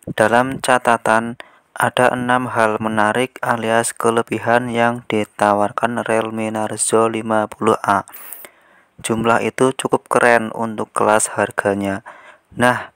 Dalam catatan, ada 6 hal menarik alias kelebihan yang ditawarkan Realme Narzo 50A. Jumlah itu cukup keren untuk kelas harganya. Nah,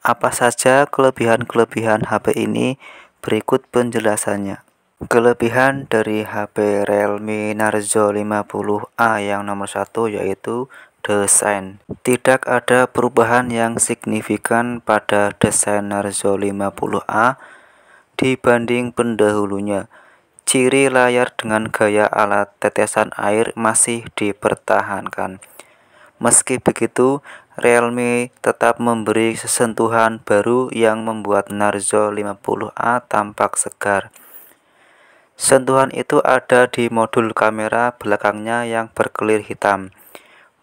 apa saja kelebihan-kelebihan HP ini? Berikut penjelasannya. Kelebihan dari HP Realme Narzo 50A yang nomor 1 yaitu desain. Tidak ada perubahan yang signifikan pada desain Narzo 50A dibanding pendahulunya. Ciri layar dengan gaya alat tetesan air masih dipertahankan. Meski begitu, Realme tetap memberi sentuhan baru yang membuat Narzo 50A tampak segar. Sentuhan itu ada di modul kamera belakangnya yang berkelir hitam.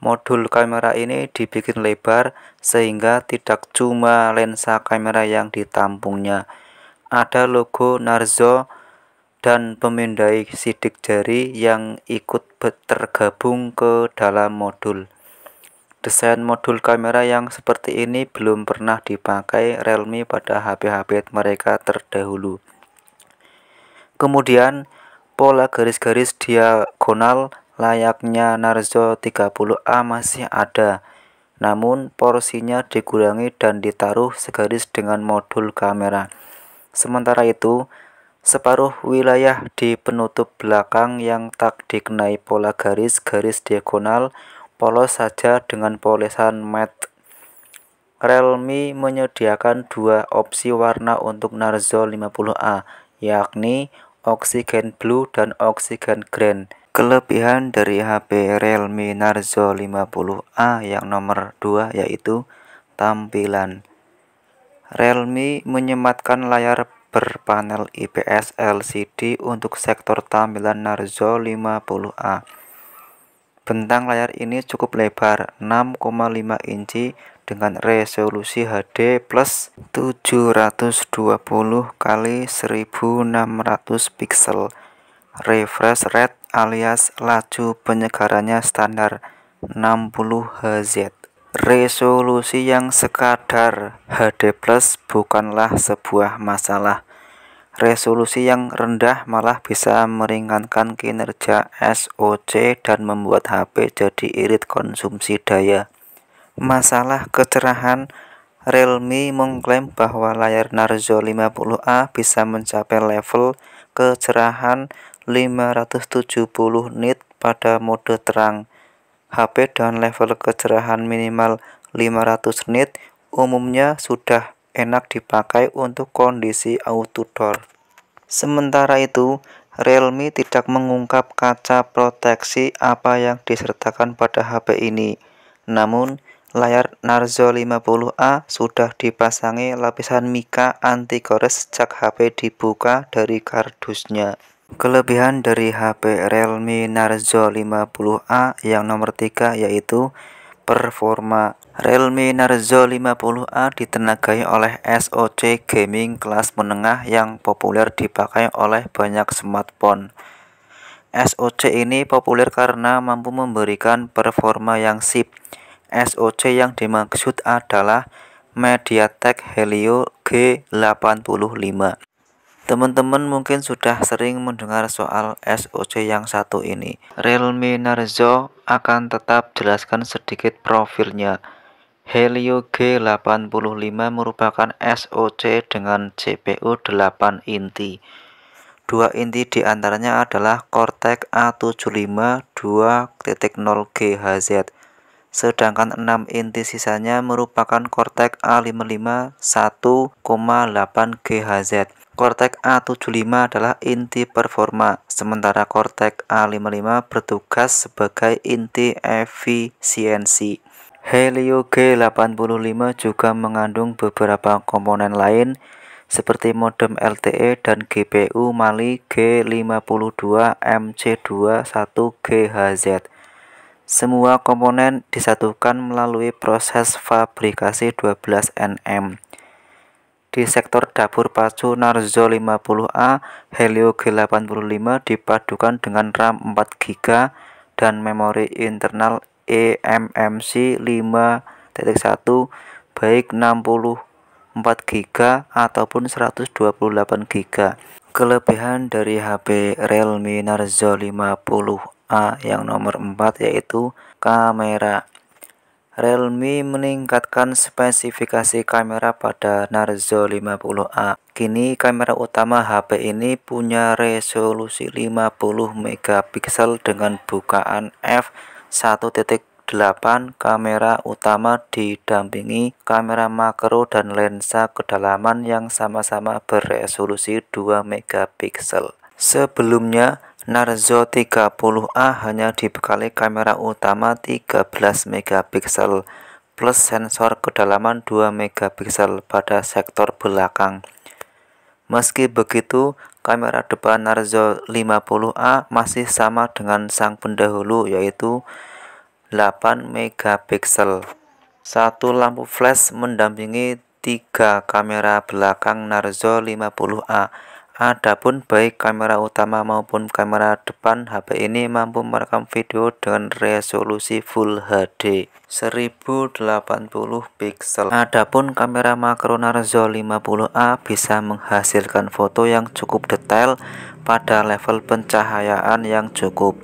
Modul kamera ini dibikin lebar sehingga tidak cuma lensa kamera yang ditampungnya. Ada logo Narzo dan pemindai sidik jari yang ikut tergabung ke dalam modul. Desain modul kamera yang seperti ini belum pernah dipakai Realme pada HP-HP mereka terdahulu. Kemudian, pola garis-garis diagonal layaknya Narzo 30A masih ada, namun porsinya dikurangi dan ditaruh segaris dengan modul kamera. Sementara itu, separuh wilayah di penutup belakang yang tak dikenai pola garis-garis diagonal polos saja dengan polesan matte. Realme menyediakan dua opsi warna untuk Narzo 50A, yakni Oxygen Blue dan Oxygen Green. Kelebihan dari HP Realme Narzo 50A yang nomor 2 yaitu tampilan. Realme menyematkan layar berpanel IPS LCD untuk sektor tampilan Narzo 50A. Bentang layar ini cukup lebar, 6,5 inci dengan resolusi HD plus 720 x 1600 pixel. Refresh rate alias laju penyegarannya standar 60 Hz. Resolusi yang sekadar HD plus bukanlah sebuah masalah. Resolusi yang rendah malah bisa meringankan kinerja SoC dan membuat HP jadi irit konsumsi daya. Masalah kecerahan, Realme mengklaim bahwa layar Narzo 50A bisa mencapai level kecerahan 570 nit pada mode terang. HP dengan level kecerahan minimal 500 nit umumnya sudah enak dipakai untuk kondisi outdoor. Sementara itu, Realme tidak mengungkap kaca proteksi apa yang disertakan pada HP ini. Namun, layar Narzo 50A sudah dipasangi lapisan mika anti gores sejak HP dibuka dari kardusnya. Kelebihan dari HP Realme Narzo 50A yang nomor 3 yaitu performa. Realme Narzo 50A ditenagai oleh SoC gaming kelas menengah yang populer dipakai oleh banyak smartphone. SoC ini populer karena mampu memberikan performa yang sip. SoC yang dimaksud adalah MediaTek Helio G85. Teman-teman mungkin sudah sering mendengar soal SoC yang satu ini. Realme Narzo akan tetap jelaskan sedikit profilnya. Helio G85 merupakan SoC dengan CPU 8 inti. 2 inti diantaranya adalah Cortex A75 2.0 GHz. Sedangkan 6 inti sisanya merupakan Cortex A55 1,8 GHz. Cortex A75 adalah inti performa, sementara Cortex A55 bertugas sebagai inti efisiensi. Helio G85 juga mengandung beberapa komponen lain seperti modem LTE dan GPU Mali G52 MC2 1 GHz. Semua komponen disatukan melalui proses fabrikasi 12 nm. Di sektor dapur pacu Narzo 50A, Helio G85 dipadukan dengan RAM 4 GB dan memori internal eMMC 5.1 baik 64 4 GB ataupun 128 GB. Kelebihan dari HP Realme Narzo 50A yang nomor 4 yaitu kamera. Realme meningkatkan spesifikasi kamera pada Narzo 50A. Kini kamera utama HP ini punya resolusi 50 megapiksel dengan bukaan f1.8. Kamera utama didampingi kamera makro dan lensa kedalaman yang sama-sama beresolusi 2 megapiksel. Sebelumnya, Narzo 30A hanya dibekali kamera utama 13 megapiksel plus sensor kedalaman 2 megapiksel pada sektor belakang. Meski begitu, kamera depan Narzo 50A masih sama dengan sang pendahulu yaitu 8 megapiksel. Satu lampu flash mendampingi 3 kamera belakang Narzo 50A. Adapun baik kamera utama maupun kamera depan HP ini mampu merekam video dengan resolusi Full HD 1080 piksel. Adapun kamera makro Narzo 50A bisa menghasilkan foto yang cukup detail pada level pencahayaan yang cukup.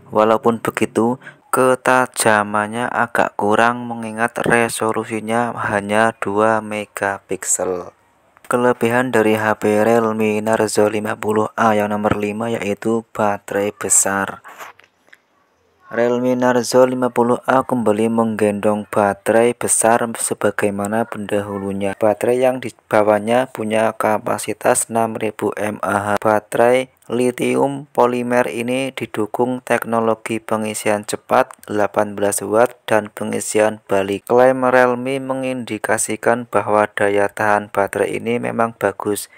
Walaupun begitu, ketajamannya agak kurang mengingat resolusinya hanya 2 megapiksel. Kelebihan dari HP Realme Narzo 50A yang nomor 5 yaitu baterai besar. Realme Narzo 50A kembali menggendong baterai besar sebagaimana pendahulunya. Baterai yang dibawanya punya kapasitas 6000 mAh. Baterai lithium polimer ini didukung teknologi pengisian cepat 18 watt dan pengisian balik. Klaim Realme mengindikasikan bahwa daya tahan baterai ini memang bagus.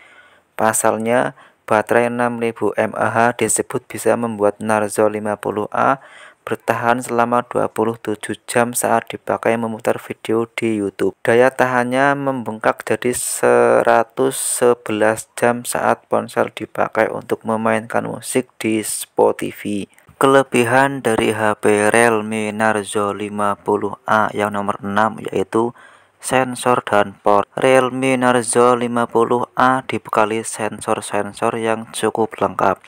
Pasalnya, baterai 6000 mAh disebut bisa membuat Narzo 50A bertahan selama 27 jam saat dipakai memutar video di YouTube. Daya tahannya membengkak jadi 111 jam saat ponsel dipakai untuk memainkan musik di Spotify. Kelebihan dari HP Realme Narzo 50A yang nomor 6 yaitu sensor dan port. Realme Narzo 50A dibekali sensor-sensor yang cukup lengkap,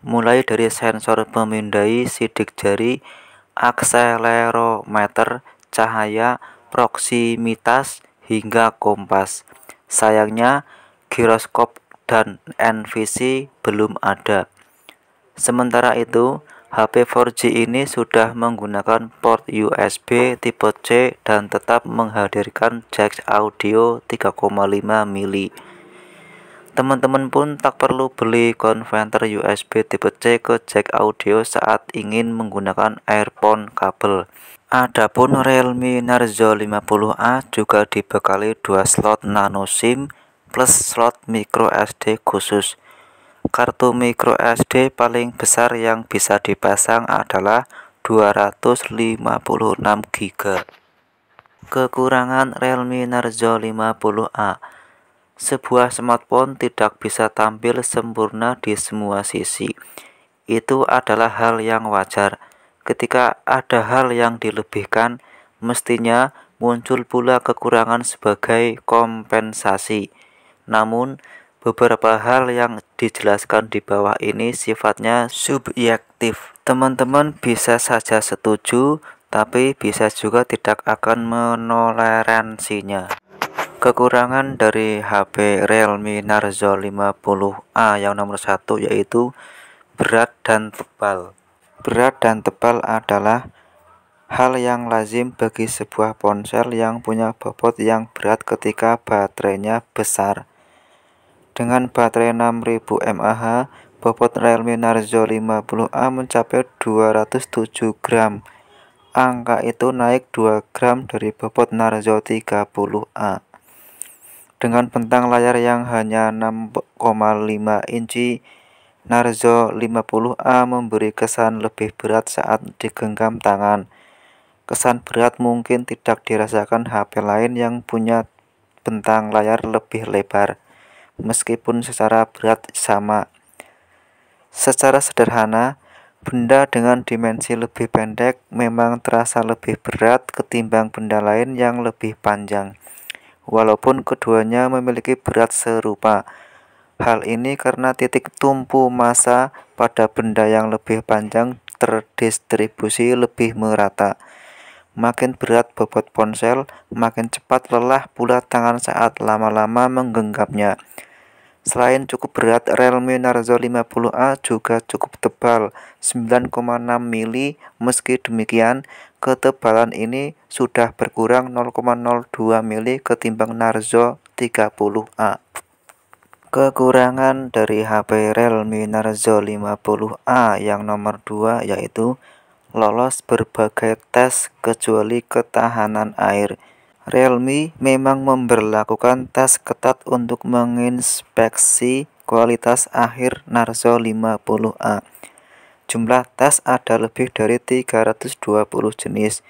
mulai dari sensor pemindai sidik jari, akselerometer, cahaya, proksimitas, hingga kompas. Sayangnya, giroskop dan NVC belum ada. Sementara itu, HP 4G ini sudah menggunakan port USB tipe C dan tetap menghadirkan jack audio 3,5 mili. Teman-teman pun tak perlu beli konverter USB tipe C ke jack audio saat ingin menggunakan earphone kabel. Adapun Realme Narzo 50A juga dibekali 2 slot nano SIM plus slot micro SD khusus. Kartu micro SD paling besar yang bisa dipasang adalah 256 GB. Kekurangan Realme Narzo 50A: sebuah smartphone tidak bisa tampil sempurna di semua sisi. Itu adalah hal yang wajar. Ketika ada hal yang dilebihkan, mestinya muncul pula kekurangan sebagai kompensasi. Namun, beberapa hal yang dijelaskan di bawah ini sifatnya subjektif. Teman-teman bisa saja setuju, tapi bisa juga tidak akan menoleransinya. Kekurangan dari HP Realme Narzo 50A yang nomor 1 yaitu berat dan tebal. Berat dan tebal adalah hal yang lazim bagi sebuah ponsel yang punya bobot yang berat ketika baterainya besar. Dengan baterai 6000 mAh, bobot Realme Narzo 50A mencapai 207 gram. Angka itu naik 2 gram dari bobot Narzo 30A. Dengan bentang layar yang hanya 6,5 inci, Narzo 50A memberi kesan lebih berat saat digenggam tangan. Kesan berat mungkin tidak dirasakan HP lain yang punya bentang layar lebih lebar, meskipun secara berat sama. Secara sederhana, benda dengan dimensi lebih pendek memang terasa lebih berat ketimbang benda lain yang lebih panjang. walaupun keduanya memiliki berat serupa. Hal ini karena titik tumpu massa pada benda yang lebih panjang terdistribusi lebih merata. Makin berat bobot ponsel, makin cepat lelah pula tangan saat lama-lama menggenggamnya. Selain cukup berat, Realme Narzo 50A juga cukup tebal, 9,6 mili. Meski demikian, ketebalan ini sudah berkurang 0,02 mili ketimbang Narzo 30A. Kekurangan dari HP Realme Narzo 50A yang nomor 2 yaitu lolos berbagai tes kecuali ketahanan air. Realme memang memberlakukan tes ketat untuk menginspeksi kualitas akhir Narzo 50A. Jumlah tes ada lebih dari 320 jenis.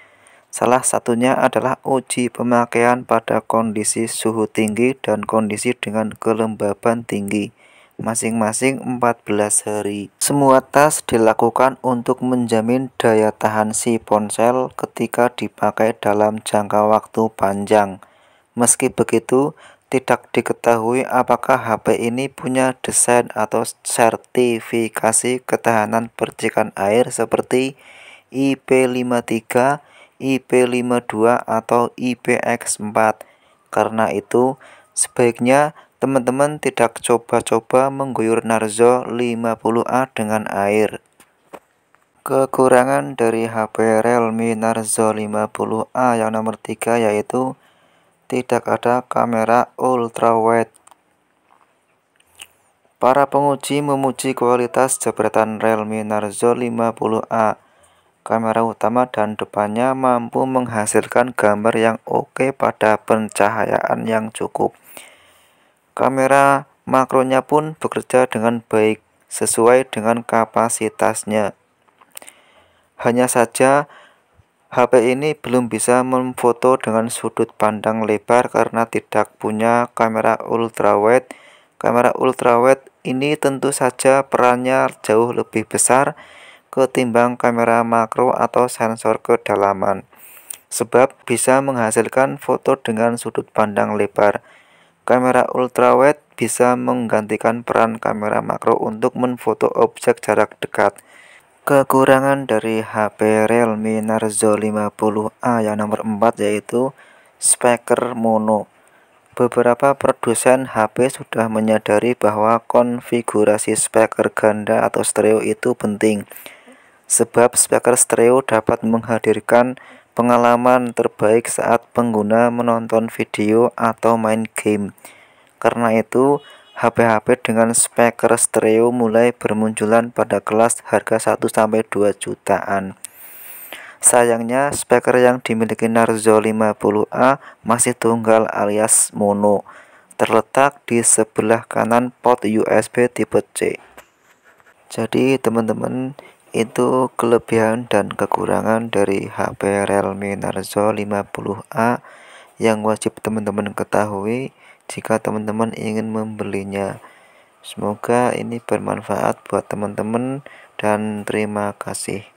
Salah satunya adalah uji pemakaian pada kondisi suhu tinggi dan kondisi dengan kelembaban tinggi, masing-masing 14 hari. Semua tes dilakukan untuk menjamin daya tahan si ponsel ketika dipakai dalam jangka waktu panjang. Meski begitu, tidak diketahui apakah HP ini punya desain atau sertifikasi ketahanan percikan air seperti IP53, IP52 atau IPX4. Karena itu, sebaiknya teman-teman tidak coba-coba mengguyur Narzo 50A dengan air. Kekurangan dari HP Realme Narzo 50A yang nomor 3 yaitu tidak ada kamera ultrawide. Para penguji memuji kualitas jepretan Realme Narzo 50A. Kamera utama dan depannya mampu menghasilkan gambar yang oke pada pencahayaan yang cukup. Kamera makronya pun bekerja dengan baik sesuai dengan kapasitasnya. Hanya saja HP ini belum bisa memfoto dengan sudut pandang lebar karena tidak punya kamera ultrawide. Kamera ultrawide ini tentu saja perannya jauh lebih besar ketimbang kamera makro atau sensor kedalaman, sebab bisa menghasilkan foto dengan sudut pandang lebar. Kamera ultrawide bisa menggantikan peran kamera makro untuk memfoto objek jarak dekat. Kekurangan dari HP Realme Narzo 50A yang nomor 4 yaitu speaker mono. Beberapa produsen HP sudah menyadari bahwa konfigurasi speaker ganda atau stereo itu penting, sebab speaker stereo dapat menghadirkan pengalaman terbaik saat pengguna menonton video atau main game. Karena itu, HP-HP dengan speaker stereo mulai bermunculan pada kelas harga 1-2 jutaan. Sayangnya, speaker yang dimiliki Narzo 50A masih tunggal alias mono, terletak di sebelah kanan port USB tipe C. Jadi teman-teman, itu kelebihan dan kekurangan dari HP Realme Narzo 50A yang wajib teman-teman ketahui jika teman-teman ingin membelinya. Semoga ini bermanfaat buat teman-teman dan terima kasih.